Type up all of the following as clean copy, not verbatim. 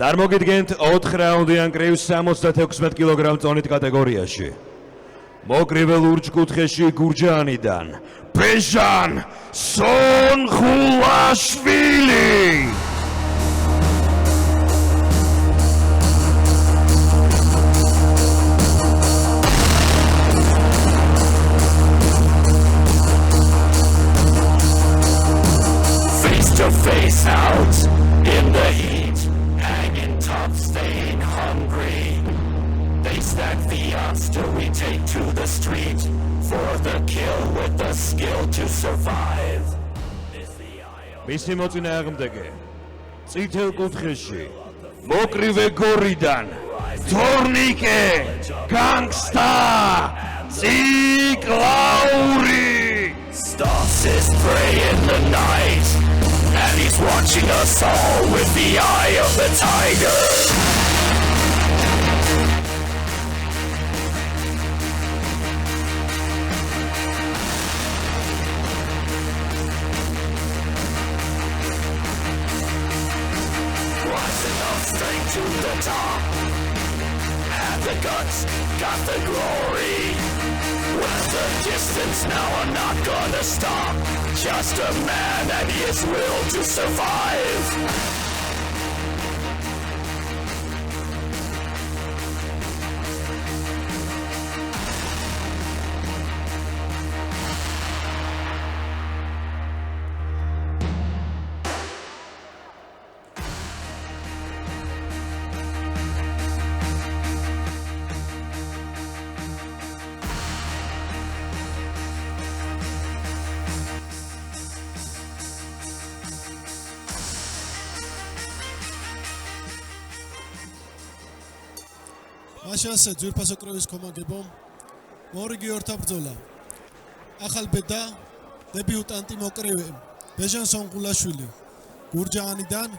წარმოგიდგენთ 4 რაუნდიან კრივს 76 კილოგრამ წონით კატეგორიაში. მოკრივე ლურჯკუთხეში გურჯაანიდან ბეჟან სონღულაშვილი. Face to face out in the heat, hanging tough, staying hungry. They stack the odds till we take to the street for the kill with the skill to survive. მისი მოწინააღმდეგე წითელ კუთხეში მოკრივე გორიდან თორნიკე განგსტა ციკლაური. Stalks his prey in the night, and he's watching us all with the eye of the tiger. Rising up straight to the top, and the guts got the glory. With the distance now, I'm not gonna stop. Just a man and his will to survive. მაშასე ძვირფასო კრევის კომაგებო მორიგი ორთაბძოლა ახალ ბედა დებიუტანტი მოკრევე ბეჟან სონღულაშვილი გურჯაანიდან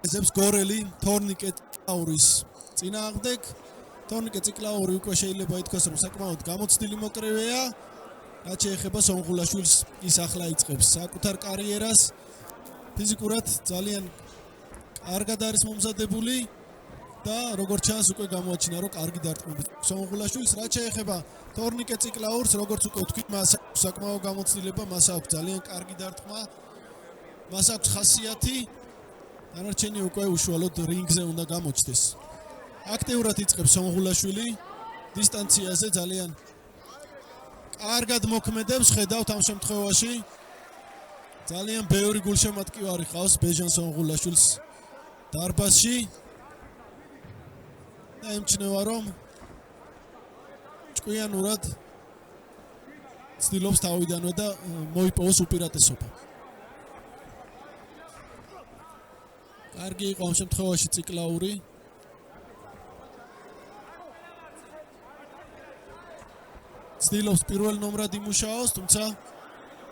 ეზებს გორელი თორნიკე ციკლაურის წინააღმდეგ. თორნიკე ციკლაური უკვე შეიძლება ითქვას რომ საკმაოდ გამოცდილი მოკრევეა, რაც შეეხება სონღულაშვილს. ის ახლა იწყებს საკუთარ კარიერას, ფიზიკურად ძალიან კარგად არის მომზადებული და როგორც ჩანს უკვე გამოაჩინა რომ კარგი დარტყმებით სონღულაშვილს. რაც შეეხება თორნიკე ციკლაურს, როგორც უკვე ვთქვით, მას საკმაოდ გამოცდილება, მას აქვს ძალიან კარგი დარტყმა, მას აქვს ხასიათი, დანარჩენი უკვე უშუალოდ რინგზე უნდა გამოჩნდეს. აქტიურად იწყებს სონღულაშვილი, დისტანციაზე ძალიან კარგად მოქმედებს, ხედავთ ამ შემთხვევაში ძალიან ბევრი გულშემატკივარი ყავს ბეჟან სონღულაშვილს დარბაზში. და ემჩნევა რომ ჭკვიანურად ცდილობს თავიდანვე და მოიპოვოს უპირატესობა. კარგი იყო ამ შემთხვევაში ციკლაური. ცდილობს პირველ ნომრად იმუშაოს, თუმცა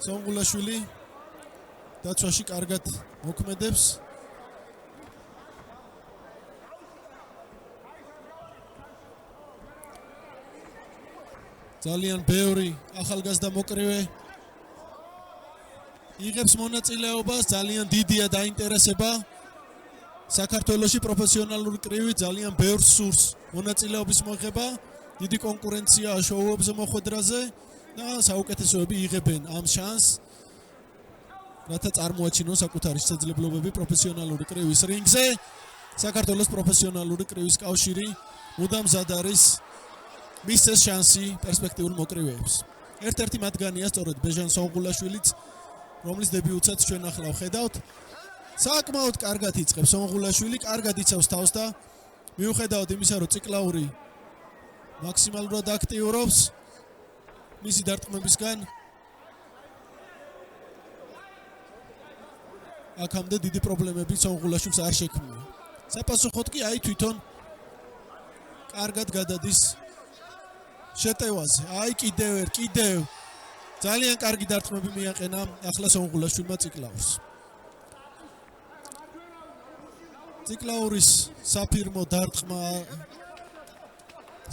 სონღულაშვილი დაცვაში კარგად მოქმედებს. ძალიან ბევრი ახალგაზრდა მოკრივე იღებს მონაწილეობას, ძალიან დიდია დაინტერესება საქართველოში პროფესიონალური კრივი, ძალიან ბევრს სურს მონაწილეობის მოხება, დიდი კონკურენცია შოუებზე მოხვედრაზე და საუკეთესოები იღებენ ამ შანსს, რათა წარმოაჩინონ საკუთარი შესაძლებლობები პროფესიონალური კრივის რინგზე. საქართველოს პროფესიონალური კრივის კავშირი მუდამ მზად არის მისცეს შანსი პერსპექტიულ მოკრივეებს. ერთ-ერთი მათგანია სწორედ ბეჟან სონღულაშვილიც, რომლის დებიუტსაც ჩვენ ახლა ვხედავთ. საკმაოდ კარგად იწყებს სონღულაშვილი, კარგად იცავს თავს და მიუხედავად იმისა, რომ ციკლაური მაქსიმალურად აქტიურობს მისი დარტყმებისგან, აქამდე დიდი პრობლემები სონღულაშვილს არ შექმნა. საპასუხოდ კი აი თვითონ კარგად გადადის შეტევაზე. აი კიდევ ძალიან კარგი დარტყმები მიაყენა ახლა სონღულაშვილმა ციკლაურს. ციკლაურის საფირმო დარტყმა,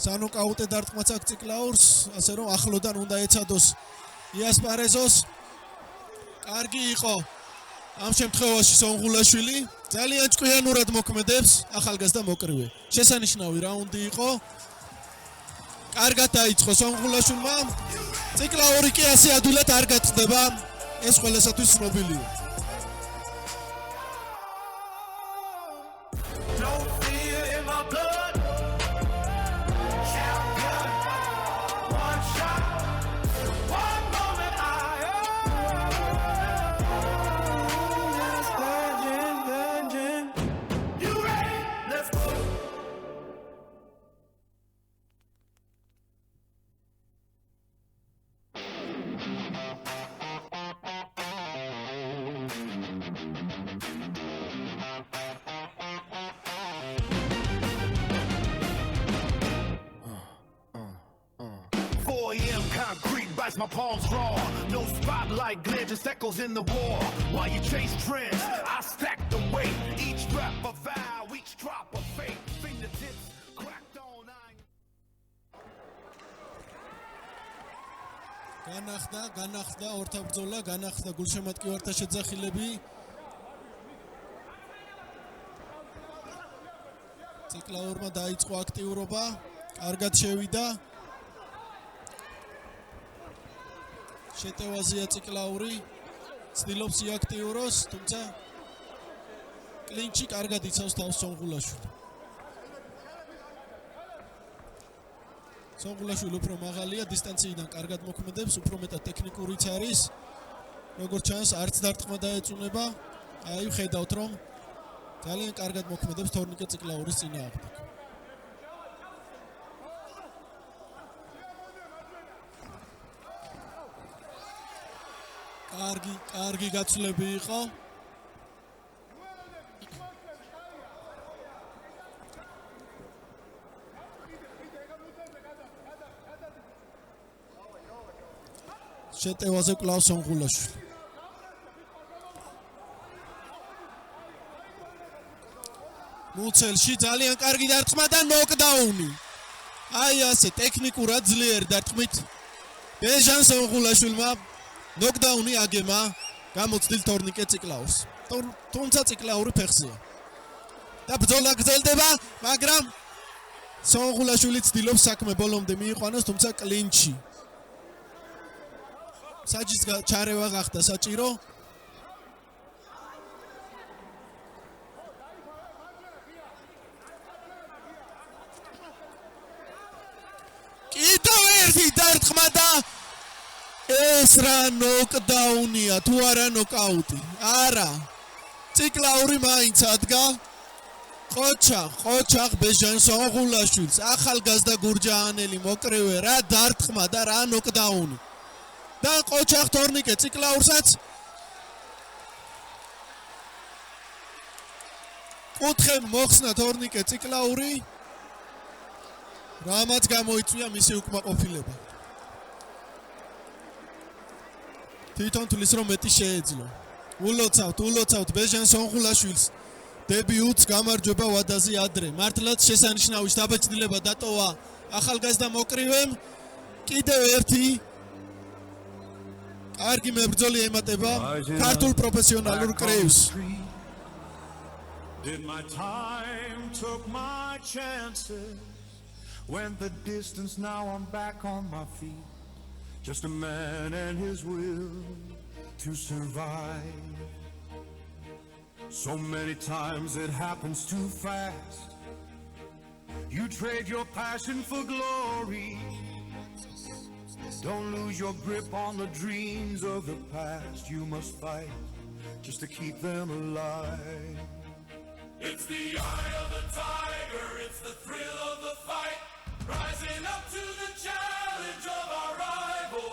სანოკაუტე დარტყმაც აქვს ციკლაურს, ასე რომ ახლოდან უნდა ეცადოს იასპარეზოს. კარგი იყო ამ შემთხვევაში სონღულაშვილი, ძალიან ჭკვიანურად მოქმედებს ახალგაზრდა მოკრივე. შესანიშნავი რაუნდი იყო. კარგად დაიწყო სონღულაშვილმა. ციკლ 2 კი ასე ადვილად არ გაწდება. ეს ყველასათვის ცნობილია. My palms raw, no spotlight glare, just echoes in the war. While you chase trends, I stack the weight. Each rep a vow, each drop a fate. Fingertips cracked on iron. განახდა ორთაბრძოლა, განახდა გულშემატკივართა შეძახილები. ციკლ 2-მა დაიწყო აქტიურობა, კარგად შევიდა. შეტევაზეა ციკლ 2, ცდილობს იაქტიუროს, თუმცა კლინჩი კარგად იცავს თავს სონღულაშვილი. სონღულაშვილი უფრო მაღალია, დისტანციიდან კარგად მოქმედებს, უფრო მეტად ტექნიკურიც არის. როგორც ჩანს, არც დარტყმა დაეწუნება. აი, ხედავთ რომ ძალიან კარგად მოქმედებს თორნიკე ციკლ 2-ის წინააღმდეგ. კარგი გაცვლები იყო. შეტევაზე კლავს სონღულაშვილი. მუცელში ძალიან კარგი დარტყმა და ნოკდაუნი. აი ასე ტექნიკურად ძლიერი დარტყმით ბეჟან სონღულაშვილმა ნოკდაუნი აგემა გამოცდილ თორნიკე ციკლ 2-ს. თუმცა ციკლ 2 ფეხზეა. და ბრძოლა გრძელდება, მაგრამ სონღულაშვილი ცდილობს საქმე ბოლომდე მიიყვანოს, თუმცა კლინჩი. საჯის ჩარევა გახდა საჭირო. კიდევ ერთი დარტყმა და ეს რა ნოკდაუნია, თუ არა ნოკაუტი. არა. ციკლ 2 მაინც ადგა. ყოჩახ ბეჟან სონღულაშვილს, ახალგაზრდა გურჯაანელი მოკრივე, რა დარტყმა და რა ნოკდაუნი. და ყოჩახ თორნიკე ციკლ 2-საც კუთხე მოხსნა თორნიკე ციკლ 2, რამაც გამოიწვია მისი უკმაყოფილება. თვითონ თulis რომ მეტი შეეძლო. ულოცავთ ბეჟან სონღულაშვილს. დებიუტს გამარჯვება ვადაზე ადრე. მართლაც შესანიშნავი დაბეჭდილება დატოვა ახალგაზრდა მოკრივემ. კიდევ ერთი კარგი მებრძოლი ემატება ქართულ პროფესიონალურ კრეივს. Did my time, took my chances. Went the distance, now I'm back on my feet. Just a man and his will to survive. So many times it happens too fast. You trade your passion for glory. Don't lose your grip on the dreams of the past. You must fight just to keep them alive. It's the eye of the tiger, it's the thrill of the fight, rising up to the challenge of our rival.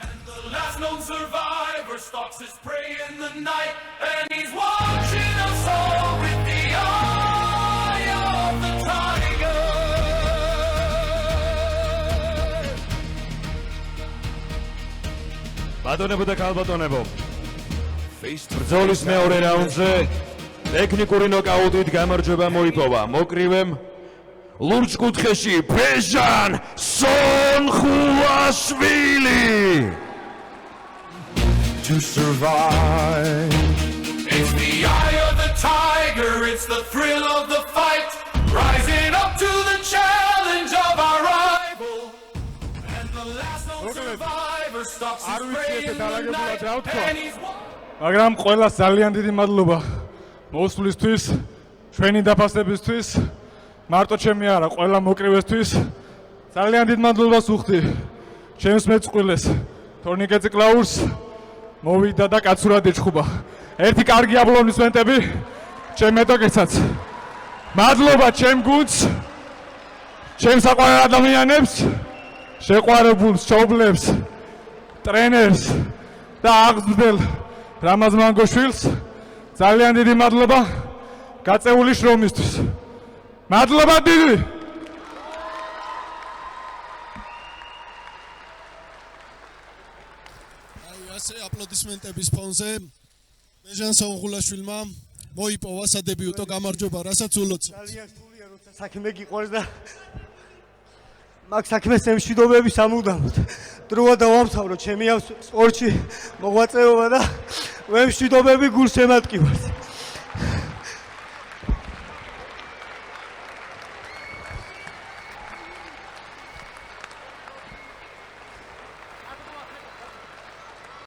And the last known survivor stalks his prey in the night, and he's watching us all with the eye of the tiger. ბატონებო და ქალბატონებო, ბრძოლის მეორე რაუნდზე ტექნიკური ნოკაუტით გამარჯვება მოიპოვა მოკრივემ ლურჯ კუთხეში ბეჟან სონღულაშვილი. To survive. It's the eye of the tiger. it's the thrill of the fight, rising up to the challenge of our rival. And the last known survivor stops his prey in the night, and he's მაგრამ ყველას ძალიან დიდი მადლობა მოსვლისთვის, ჩვენი დაფასებისთვის, მარტო ჩემი არა, ყველა მოკრივესთვის. ძალიან დიდ მადლობას ვუხდი ჩემს მეწყვილეს, თორნიკე ციკლაურს, მოვიდა და კაცურად ეჩხუბა. ერთი კარგი აპლოდისმენტები ჩემ მეტოქესაც. მადლობა ჩემ გუნდს, ჩემ საყვარელ ადამიანებს, შეყვარებულ მშობლებს, ტრენერს და აღზრდელ რამაზ მანგოშვილს. ძალიან დიდი მადლობა გაწეული შრომისთვის. მადლობა დიდი. ასე აპლოდისმენტების ფონზე ბეჟან სონღულაშვილმა მოიპოვა სადებიუტო გამარჯვება, რასაც ულოცავ. ძალიან სულია, როცა საქმე გიყვარს და მაგ საქმეს ემშვიდობები სამუდამოდ. დროა დავამთავრო ჩემი ამ სპორტში მოღვაწეობა და ვემშვიდობები გულს ემატკივარს.